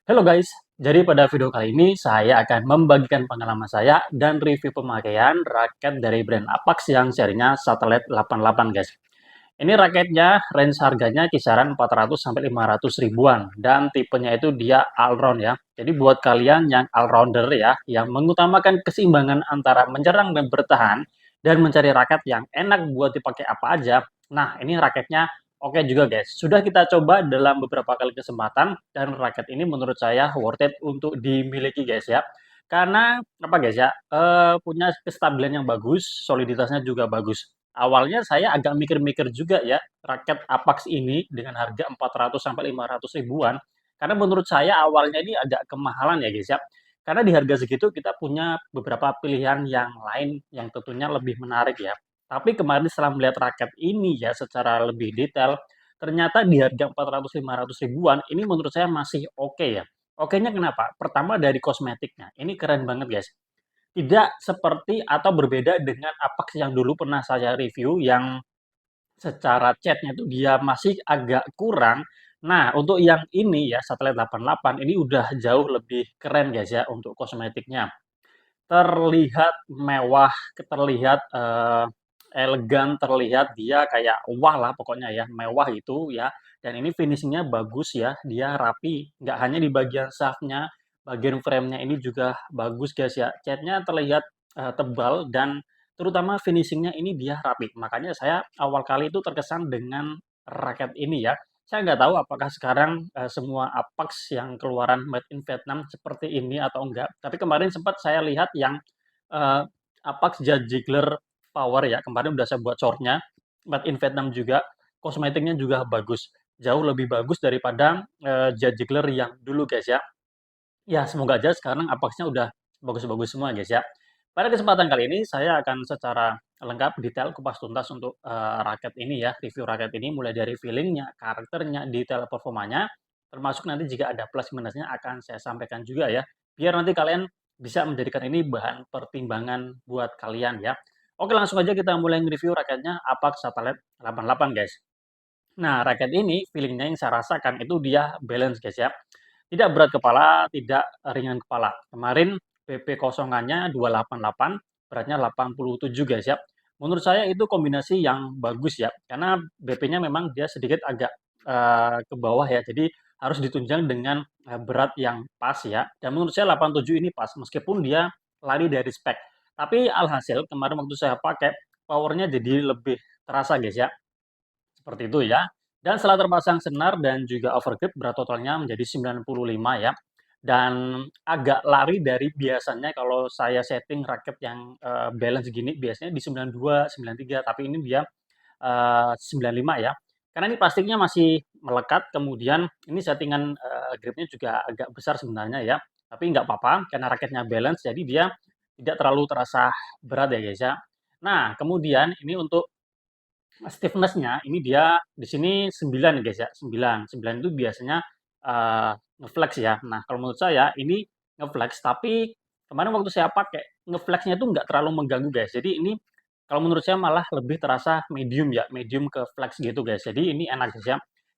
Halo guys, jadi pada video kali ini saya akan membagikan pengalaman saya dan review pemakaian raket dari brand Apax yang serinya Satellite 88 guys. Ini raketnya range harganya kisaran 400 sampai 500 ribuan dan tipenya itu dia all-round ya. Jadi buat kalian yang all-rounder ya, yang mengutamakan keseimbangan antara menyerang dan bertahan dan mencari raket yang enak buat dipakai apa aja. Nah, ini raketnya oke juga guys. Sudah kita coba dalam beberapa kali kesempatan dan raket ini menurut saya worth it untuk dimiliki guys ya. Karena apa guys ya? Punya kestabilan yang bagus, soliditasnya juga bagus. Awalnya saya agak mikir-mikir juga ya, raket Apax ini dengan harga 400 sampai 500 ribuan. Karena menurut saya awalnya ini agak kemahalan ya guys ya. Karena di harga segitu kita punya beberapa pilihan yang lain yang tentunya lebih menarik ya. Tapi kemarin setelah melihat raket ini ya secara lebih detail, ternyata di harga 400-500 ribuan ini menurut saya masih oke ya. Oke-nya kenapa? Pertama dari kosmetiknya. Ini keren banget guys. Tidak seperti atau berbeda dengan Apax yang dulu pernah saya review yang secara catnya itu dia masih agak kurang. Nah, untuk yang ini ya, Satellite 88 ini udah jauh lebih keren guys ya untuk kosmetiknya. Terlihat mewah, terlihat, elegan, terlihat dia kayak wah lah pokoknya ya, mewah itu ya, dan ini finishing-nya bagus ya, dia rapi, nggak hanya di bagian shaft-nya, bagian frame-nya ini juga bagus guys ya. Cat-nya terlihat, tebal dan terutama finishing-nya ini dia rapi. Makanya saya awal kali itu terkesan dengan raket ini ya. Saya nggak tahu apakah sekarang, semua Apax yang keluaran made in Vietnam seperti ini atau enggak, tapi kemarin sempat saya lihat yang, eee, Apax Jade Ziegler Power ya, kemarin udah saya buat short-nya, made in Vietnam juga, kosmetiknya juga bagus, jauh lebih bagus daripada, Jade Ziegler yang dulu guys ya. Ya, semoga aja sekarang Apax-nya udah bagus-bagus semua, guys, ya. Pada kesempatan kali ini saya akan secara lengkap, detail, kupas tuntas untuk, raket ini ya, review raket ini mulai dari feeling-nya, karakternya, detail performanya, termasuk nanti jika ada plus minusnya akan saya sampaikan juga ya, biar nanti kalian bisa menjadikan ini bahan pertimbangan buat kalian ya. Oke, langsung aja kita mulai nge-review raketnya Apax Satellite 88, guys. Nah, raket ini feeling-nya yang saya rasakan itu dia balance, guys, ya. Tidak berat kepala, tidak ringan kepala. Kemarin BP kosongannya 288, beratnya 87 guys ya. Menurut saya itu kombinasi yang bagus ya, karena BP-nya memang dia sedikit agak ke bawah ya, jadi harus ditunjang dengan berat yang pas ya. Dan menurut saya 87 ini pas, meskipun dia lari dari spek. Tapi alhasil kemarin waktu saya pakai, powernya jadi lebih terasa guys ya. Seperti itu ya. Dan setelah terpasang senar dan juga overgrip, berat totalnya menjadi 95 ya. Dan agak lari dari biasanya kalau saya setting raket yang, balance gini biasanya di 92, 93, tapi ini dia, 95 ya. Karena ini plastiknya masih melekat, kemudian ini settingan, gripnya juga agak besar sebenarnya ya, tapi nggak apa-apa karena raketnya balance jadi dia tidak terlalu terasa berat ya guys ya. Nah kemudian ini untuk stiffness-nya ini dia di sini 9 guys ya, 9. 9 itu biasanya, nge-flex ya. Nah, kalau menurut saya ini nge-flex, tapi kemarin waktu saya pakai, nge-flex-nya itu nggak terlalu mengganggu guys. Jadi ini kalau menurut saya malah lebih terasa medium ya, medium ke flex gitu guys. Jadi ini enak guys ya.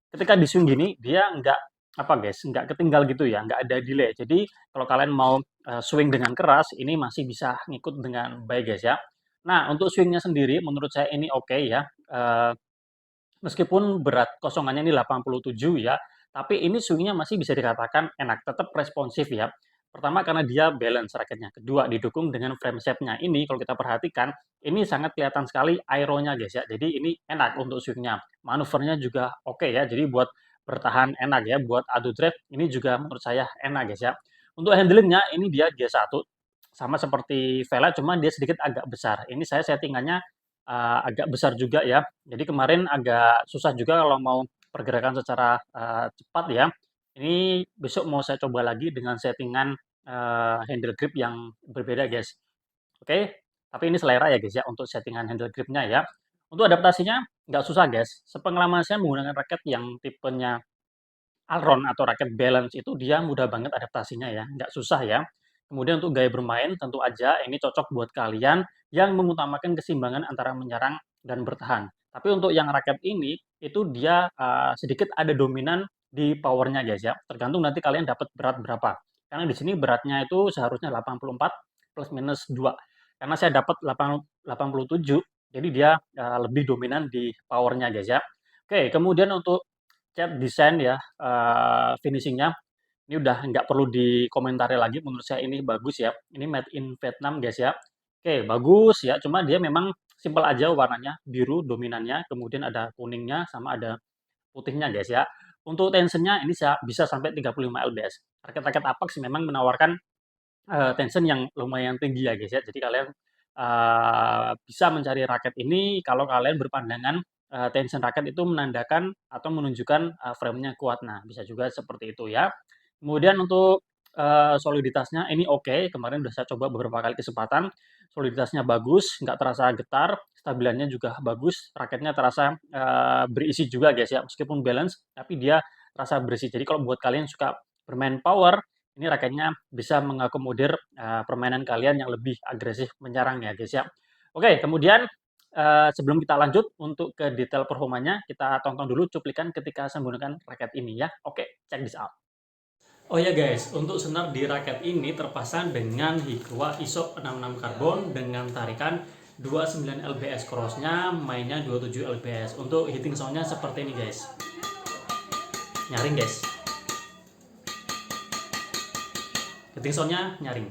Ketika di-swing gini, dia nggak apa guys, nggak ketinggal gitu ya, nggak ada delay. Jadi kalau kalian mau, swing dengan keras, ini masih bisa ngikut dengan baik guys ya. Nah, untuk swing-nya sendiri menurut saya ini oke ya, meskipun berat kosongannya ini 87 ya, tapi ini swing-nya masih bisa dikatakan enak, tetap responsif ya. Pertama karena dia balance raketnya, kedua didukung dengan frame shape-nya. Ini kalau kita perhatikan, ini sangat kelihatan sekali aero-nya guys ya, jadi ini enak untuk swing-nya. Manuvernya juga oke ya, jadi buat bertahan enak ya, buat adu drive ini juga menurut saya enak guys ya. Untuk handling-nya ini dia G1, sama seperti Vela, cuma dia sedikit agak besar. Ini saya settingannya agak besar juga ya. Jadi kemarin agak susah juga kalau mau pergerakan secara, cepat ya. Ini besok mau saya coba lagi dengan settingan, handle grip yang berbeda guys. Oke, tapi ini selera ya guys ya untuk settingan handle gripnya ya. Untuk adaptasinya nggak susah guys. Sepengalaman saya menggunakan raket yang tipenya Alron atau raket balance itu dia mudah banget adaptasinya ya, nggak susah ya. Kemudian untuk gaya bermain tentu aja ini cocok buat kalian yang mengutamakan keseimbangan antara menyerang dan bertahan. Tapi untuk yang raket ini, itu dia, sedikit ada dominan di powernya guys ya. Tergantung nanti kalian dapat berat berapa. Karena di sini beratnya itu seharusnya 84 plus minus 2. Karena saya dapat 87, jadi dia lebih dominan di powernya guys ya. Oke, kemudian untuk cat desain ya, finishingnya ini udah nggak perlu dikomentari lagi, menurut saya ini bagus ya. Ini made in Vietnam guys ya. Oke, bagus ya, cuma dia memang simpel aja warnanya, biru dominannya, kemudian ada kuningnya sama ada putihnya guys ya. Untuk tensionnya ini bisa sampai 35 lbs. Raket-raket Apax memang menawarkan tension yang lumayan tinggi ya guys ya. Jadi kalian bisa mencari raket ini kalau kalian berpandangan tension raket itu menandakan atau menunjukkan frame-nya kuat. Nah, bisa juga seperti itu ya. Kemudian untuk soliditasnya ini oke, kemarin udah saya coba beberapa kali kesempatan, soliditasnya bagus, nggak terasa getar, stabilannya juga bagus, raketnya terasa berisi juga guys ya, meskipun balance, tapi dia terasa berisi. Jadi kalau buat kalian yang suka bermain power, ini raketnya bisa mengakomodir permainan kalian yang lebih agresif menyerang ya guys ya. Oke, kemudian sebelum kita lanjut untuk ke detail performanya, kita tonton dulu cuplikan ketika saya menggunakan raket ini ya. Oke, check this out. Oh ya guys, untuk senar di raket ini terpasang dengan Hikwa ISO 66 karbon dengan tarikan 29 lbs, crossnya mainnya 27 lbs. Untuk hitting soundnya seperti ini guys. Nyaring guys. Hitting soundnya nyaring.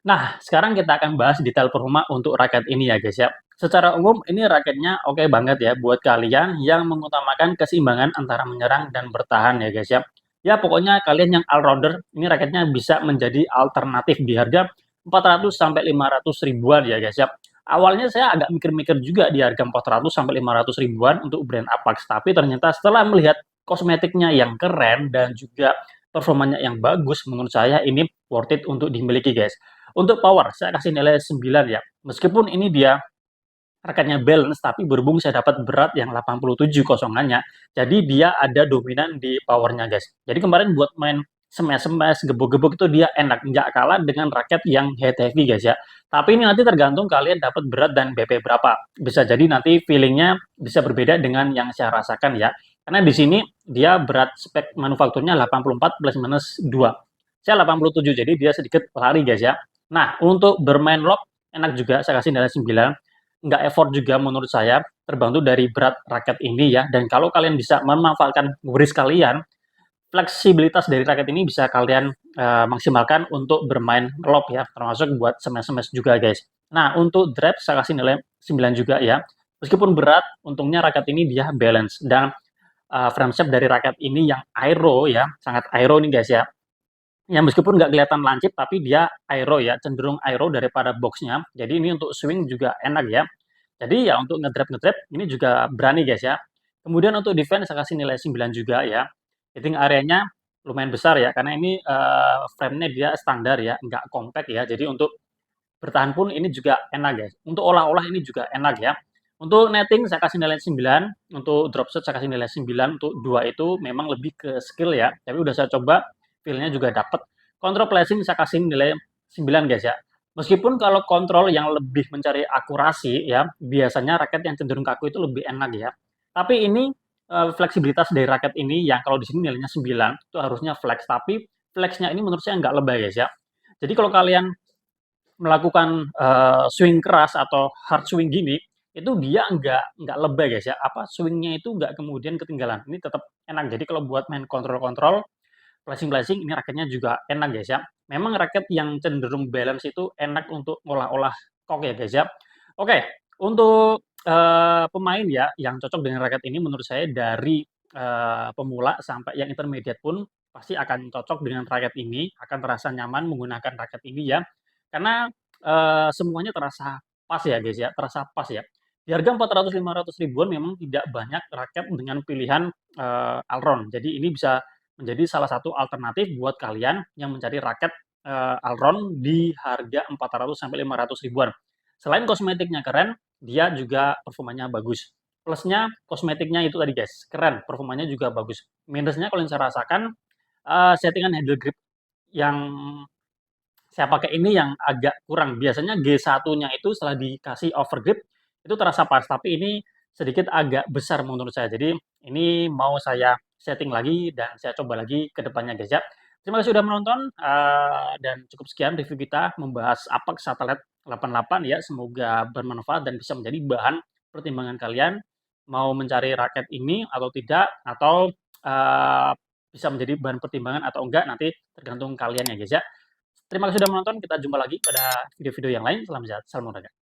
Nah, sekarang kita akan bahas detail performa untuk raket ini ya guys ya. Secara umum ini raketnya oke banget ya buat kalian yang mengutamakan keseimbangan antara menyerang dan bertahan ya guys ya. Ya pokoknya kalian yang all rounder, ini raketnya bisa menjadi alternatif di harga 400 sampai 500 ribuan ya guys ya. Awalnya saya agak mikir-mikir juga di harga 400 sampai 500 ribuan untuk brand Apax, tapi ternyata setelah melihat kosmetiknya yang keren dan juga performanya yang bagus, menurut saya ini worth it untuk dimiliki, guys. Untuk power, saya kasih nilai 9 ya. Meskipun ini dia raketnya balance, tapi berhubung saya dapat berat yang 87 kosongannya, jadi dia ada dominan di powernya, guys. Jadi kemarin buat main smash-smash, gebuk-gebuk itu dia enak, nggak kalah dengan raket yang head heavy, guys ya. Tapi ini nanti tergantung kalian dapat berat dan BP berapa. Bisa jadi nanti feelingnya bisa berbeda dengan yang saya rasakan ya. Karena di sini dia berat spek manufakturnya 84 plus minus 2. Saya 87, jadi dia sedikit lari, guys ya. Nah, untuk bermain lob enak juga, saya kasih nilai 9, nggak effort juga menurut saya, terbantu dari berat raket ini ya. Dan kalau kalian bisa memanfaatkan wrist kalian, fleksibilitas dari raket ini bisa kalian maksimalkan untuk bermain lob ya, termasuk buat smash-smash juga, guys. Nah, untuk drive saya kasih nilai 9 juga ya. Meskipun berat, untungnya raket ini dia balance dan frame shape dari raket ini yang aero ya, sangat aero nih, guys ya. Ya meskipun nggak kelihatan lancip, tapi dia aero ya, cenderung aero daripada boxnya. Jadi ini untuk swing juga enak ya. Jadi ya untuk ngedrop ini juga berani, guys ya. Kemudian untuk defense saya kasih nilai 9 juga ya. Hitting areanya lumayan besar ya, karena ini frame-nya dia standar ya, nggak compact ya. Jadi untuk bertahan pun ini juga enak, guys. Untuk olah-olah ini juga enak ya. Untuk netting saya kasih nilai 9, untuk drop shot saya kasih nilai 9, untuk 2 itu memang lebih ke skill ya. Tapi udah saya coba, feel-nya juga dapet. Control placing saya kasih nilai 9, guys ya. Meskipun kalau kontrol yang lebih mencari akurasi ya, biasanya raket yang cenderung kaku itu lebih enak ya. Tapi ini fleksibilitas dari raket ini yang kalau di sini nilainya 9, itu harusnya flex. Tapi flexnya ini menurut saya nggak lebay, guys ya. Jadi kalau kalian melakukan swing keras atau hard swing gini, itu dia nggak lebay, guys ya. Apa swingnya itu nggak kemudian ketinggalan. Ini tetap enak. Jadi kalau buat main kontrol-kontrol, flashing-flashing ini raketnya juga enak, guys ya. Memang raket yang cenderung balance itu enak untuk ngolah-olah kok ya, guys ya. Oke, untuk pemain ya yang cocok dengan raket ini menurut saya dari pemula sampai yang intermediate pun pasti akan cocok dengan raket ini, akan terasa nyaman menggunakan raket ini ya. Karena semuanya terasa pas ya, guys ya, terasa pas ya. Di harga 400, 500 ribuan memang tidak banyak raket dengan pilihan Alron. Jadi ini bisa menjadi salah satu alternatif buat kalian yang mencari raket Alron di harga 400 sampai 500 ribuan. Selain kosmetiknya keren, dia juga performanya bagus. Plusnya kosmetiknya itu tadi, guys, keren, performanya juga bagus. Minusnya kalau yang saya rasakan settingan handle grip yang saya pakai ini yang agak kurang. Biasanya G1-nya itu setelah dikasih overgrip itu terasa pas, tapi ini sedikit agak besar menurut saya. Jadi ini mau saya setting lagi dan saya coba lagi ke depannya, guys ya. Terima kasih sudah menonton dan cukup sekian review kita membahas Apax Satelit 88 ya. Semoga bermanfaat dan bisa menjadi bahan pertimbangan kalian mau mencari raket ini atau tidak, atau bisa menjadi bahan pertimbangan atau enggak, nanti tergantung kalian ya, guys ya. Terima kasih sudah menonton, kita jumpa lagi pada video-video yang lain. Salam sehat, salam olahraga.